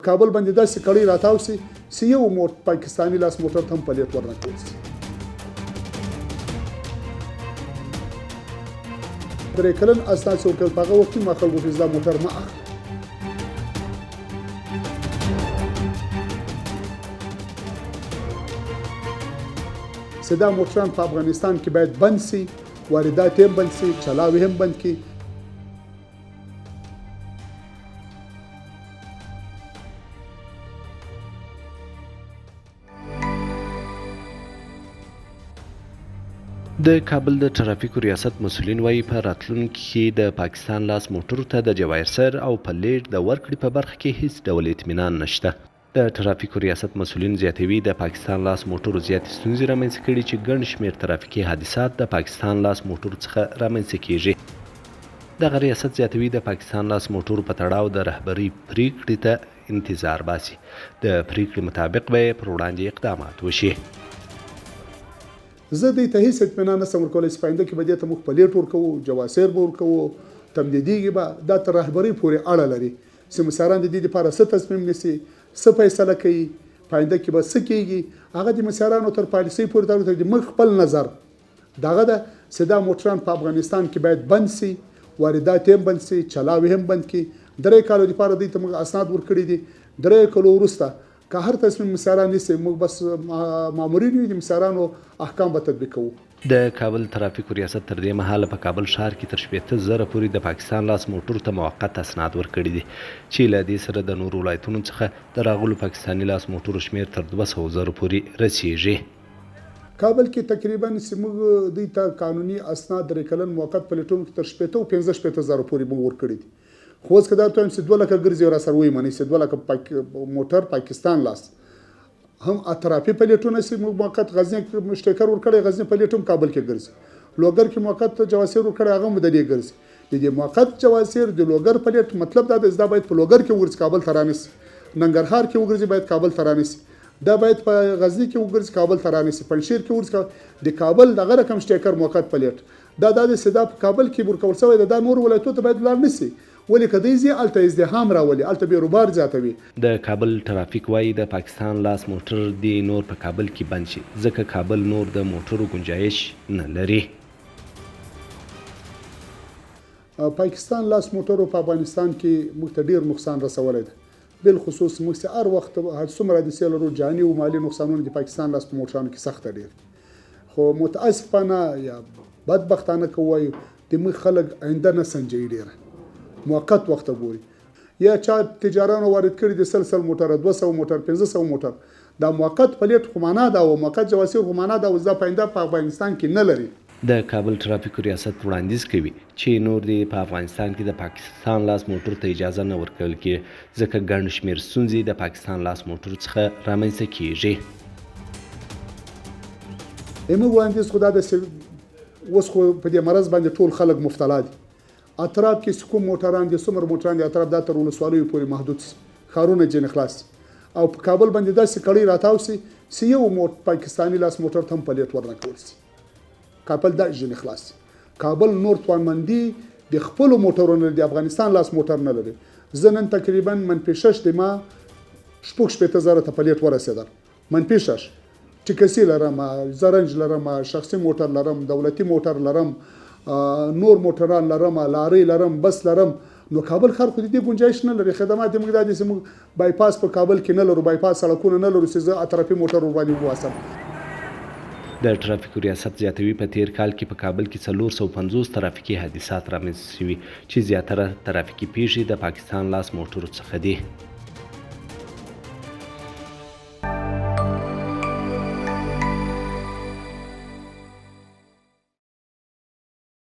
کابل باندې داسې کړۍ راتاو سي چې یو پاکستاني لاس موټر ته هم پلیټ ورنه کړل سي. درې کلن اسناد چې ورکړل په هغه وخت کې ما خلکو ته دا موټر مه اخلئ. چې دا موټران په افغانستان کې باید بند سي، واردات هم بند سي، چلاوي هم بند کړي. د کابل د ټرافیکو ریاست مسؤلین وایي په راتلونکي کې د پاکستان لاس موټرو ته د جواهر سر او پلیټ د ورکړې په برخه کې هیڅ ډول اطمینان نشته. د ټرافیکو ریاست مسؤلین زیاتوي د پاکستان لاس موټرو زیاتې ستونزې رامنځته کړي چې ګڼ شمېر ترافیکي حادثات د پاکستان لاس موټرو څخه رامنځته کیږي. دغه ریاست زیاتوي د پاکستان لاس موټرو په تړاو د رهبرۍ پریکړې ته انتظار باسي. د پریکړې مطابق به یې پر وړاندې اقدامات وشي. زه دې ته هیڅ اطمینان نشم ورکولی چې په آینده کې به دې ته موږ پلیټ ورکوو، جواسیر به ورکوو، تمدیدیږي به. دا تر رهبرۍ پورې اړه لري چې مسیران د دې دپاره څه تصمیم نیسي، څه فیصله کوي، په آینده کې به څه کېږي. هغه د مسیرانو تر پالیسۍ پورې تړلی دی. موږ خپل نظر دغه ده چې دا موټران په افغانستان کې باید بند سي، واردات هم بند سي، چلاوي هم بند کړي. 3 کالو دپاره دوی ته موږ اسناد ورکړي دي. 3 کالو وروسته که هر تصمیم مسیران نیسي، موږ بس مامورین یو د مسیرانو احکام به تطبیق کوو. د کابل ترافیکو ریاست تر دې مهاله په کابل ښار کې تر 80,000 پورې د پاکستان لاس موټرو ته موقت اسناد ورکړي دي چې له دې سره د نورو ولایتونو څخه د راغلو پاکستاني لاس موټرو شمېر تر 200,000 پورې رسیږي. کابل کې تقریبا چې موږ دوی ته قانوني اسناد 3 کلن موقت پلیټونو کې تر 80 او 15,000 پورې موږ ورکړي دي. خو اوس که دا ته وایم چې 2 لکه ګرځي او راسره ویمنئ چې 2 لکه موټر پاکستان لاس هم اطرافي پلیټونه چې موږ موقت غزني کې مشتکر ورکړی، غزني پلیټ هم کابل کې ګرځي. لوګر کې موقت جواسیر ورکړی، هغه هم د دې ګرځي. د دې موقت جواسیر د لوګر پلیټ مطلب دا دی چې دا باید په لوګر کې وګرځي، کابل ته رانیسي. ننګرهار کې وګرځي، باید کابل ته رانیسي. دا باید په غزني کې وګرځي، کابل ته رانیسي. پنجشیر کې وګرځي. د کابل دغه رقم شټیکر موقت پلیټ دا د سدا په کابل کې ورکول شوی د نور ولایتونو ته باید لاړ نشي. ولې که دی ځي هلته ازدحام راولي، هلته بیروبار زیاتوي. د کابل ټرافیک وایي د پاکستان لاس موټر دی نور په کابل کې بند شي ځکه کابل نور د موټرو گنجایش نه لري. پاکستان لاس موټرو په افغانستان کې موږ ته ډېر نقصان رسولی دی. بالخصوص موږ چې هر وخت څومره حادثې لرو، جاني او مالي نقصانونه د پاکستان لاس په موټرانو کې سخته ډېر. خو متاسفانه یا بدبختانه که ووایو د موږ خلک آینده نه سنجوي، ډېره موقت وخت ګوري. یا چا تجارانو وارد کړي د 100 موټر، 200 موټر، 500 موټر. دا موقت پلیټ خو معنا ده او موقت جواسیر خو معنا ده او دا پاینده په افغانستان کې نه لري. د کابل ټرافیکو ریاست وړاندیز کوي چې نور دی په افغانستان کې د پاکستان لاس موټر ته اجازه نه ورکول کېږي ځکه ګڼ شمېر ستونزې د پاکستان لاس موټر څخه رامنځته کیږي. موږ وړاندیز خو دا ده چې اوس خو په دې مرض باندې ټول خلک مبتلا دي. اطراف کې کوم موټران دي، څومره موټران دي اطراف دا تر ولسوالیو پورې محدود سي، ښارونه ځینې خلاص سي. او په کابل باندې داسې کړۍ راتاو سي چې یو پاکستاني لاس موټر ته هم پلیټ ورنه کړل سي. کابل دا ځینې خلاص سي. کابل نور توانمندي د خپلو موټرونو د افغانستان لاس موټر نه لري. زه نن تقریبا -6 د ما 80,000 ته پلیټ ورسېدل. -6 ټیکسي لرم، زرنج لرم، شخصي موټر لرم، دولتي موټر لرم، نور موټران لرم، لارۍ لرم، بس لرم. نو کابل ښار خو د دې گنجایش نه لري. خدمات موږ دا دي چې موږ بایپاس په کابل کې نه لرو، بایپاس سړکونه نه لرو چې زه اطرافي موټر ورباندې وواسم. د ټرافیکو ریاست زیاتوي په تیر کال کې په کابل کې 450 ترافیکي حادثات رامنځته شوي چې زیاتره ترافیکي پیښې د پاکستان لاس موټرو څخه دي.